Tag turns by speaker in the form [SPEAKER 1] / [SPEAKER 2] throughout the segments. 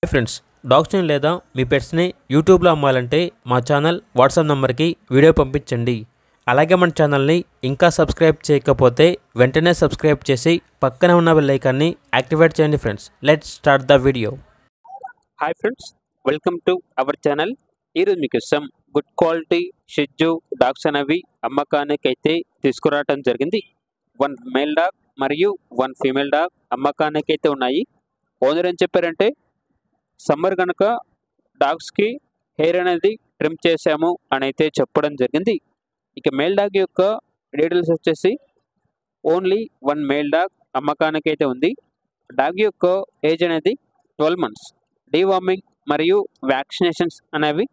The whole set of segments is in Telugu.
[SPEAKER 1] హాయ్ ఫ్రెండ్స్, డాగ్స్ని లేదా మీ పెట్స్ని యూట్యూబ్లో అమ్మాలంటే మా ఛానల్ వాట్సాప్ నెంబర్కి వీడియో పంపించండి. అలాగే మన ఛానల్ని ఇంకా సబ్స్క్రైబ్ చేయకపోతే వెంటనే సబ్స్క్రైబ్ చేసి పక్కనే ఉన్న బెల్ ఐకాన్ని యాక్టివేట్ చేయండి friends. Let's start the video. Hi friends, welcome to our channel. ఈరోజు మీకోసం గుడ్ క్వాలిటీ షిట్జూ డాగ్స్ అనేవి అమ్మకానికి అయితే తీసుకురావడం జరిగింది. 1 మేల్ డాగ్ మరియు 1 ఫీమేల్ డాగ్ అమ్మకానికి అయితే ఉన్నాయి. ఓనర్ ఏం చెప్పారంటే సమ్మర్ కనుక డాగ్స్కి హెయిర్ అనేది ట్రిమ్ చేసాము అని అయితే చెప్పడం జరిగింది. ఇక మేల్ డాగ్ యొక్క డీటెయిల్స్ వచ్చేసి ఓన్లీ 1 మేల్ డాగ్ అమ్మకానికి అయితే ఉంది. డాగ్ యొక్క ఏజ్ అనేది 12 months. డీవార్మింగ్ మరియు వ్యాక్సినేషన్స్ అనేవి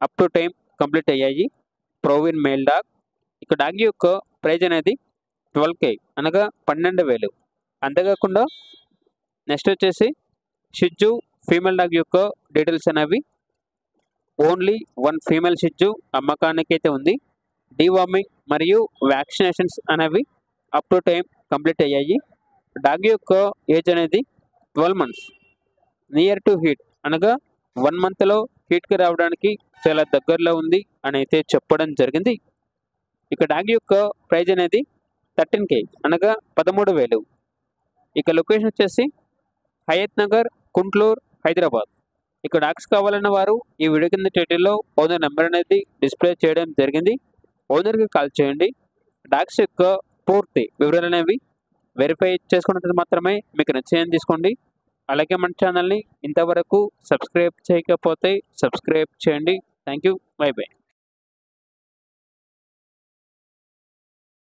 [SPEAKER 1] అప్ టు టైం కంప్లీట్ అయ్యాయి. ప్రోవిన్ మేల్ డాగ్. ఇక డాగ్ యొక్క ప్రైజ్ అనేది 12K అనగా 12,000. అంతేకాకుండా నెక్స్ట్ వచ్చేసి షిట్జూ ఫీమేల్ డాగ్ యొక్క డీటెయిల్స్ అనేవి ఓన్లీ 1 ఫీమేల్ షిట్జూ అమ్మకానికి అయితే ఉంది. డీవార్మింగ్ మరియు వ్యాక్సినేషన్స్ అనేవి అప్ టు టైం కంప్లీట్ అయ్యాయి. డాగ్ యొక్క ఏజ్ అనేది 12 months. నియర్ టు హీట్ అనగా 1 monthలో హీట్కి రావడానికి చాలా దగ్గరలో ఉంది అని అయితే చెప్పడం జరిగింది. ఇక డాగ్ యొక్క ప్రైజ్ అనేది 13K అనగా 13,000. ఇక లొకేషన్ వచ్చేసి హయత్ నగర్, కుంట్లూర్, హైదరాబాద్. ఇక డాగ్స్ కావాలన్న వారు ఈ వీడియో కింద టైటిల్లో ఓనర్ నెంబర్ అనేది డిస్ప్లే చేయడం జరిగింది. ఓనర్కి కాల్ చేయండి. డాగ్స్ యొక్క పూర్తి వివరాలు అనేవి వెరిఫై చేసుకున్నట్టు మాత్రమే మీకు నచ్చేయని తీసుకోండి. అలాగే మన ఛానల్ని ఇంతవరకు సబ్స్క్రైబ్ చేయకపోతే సబ్స్క్రైబ్ చేయండి. Thank you. By by.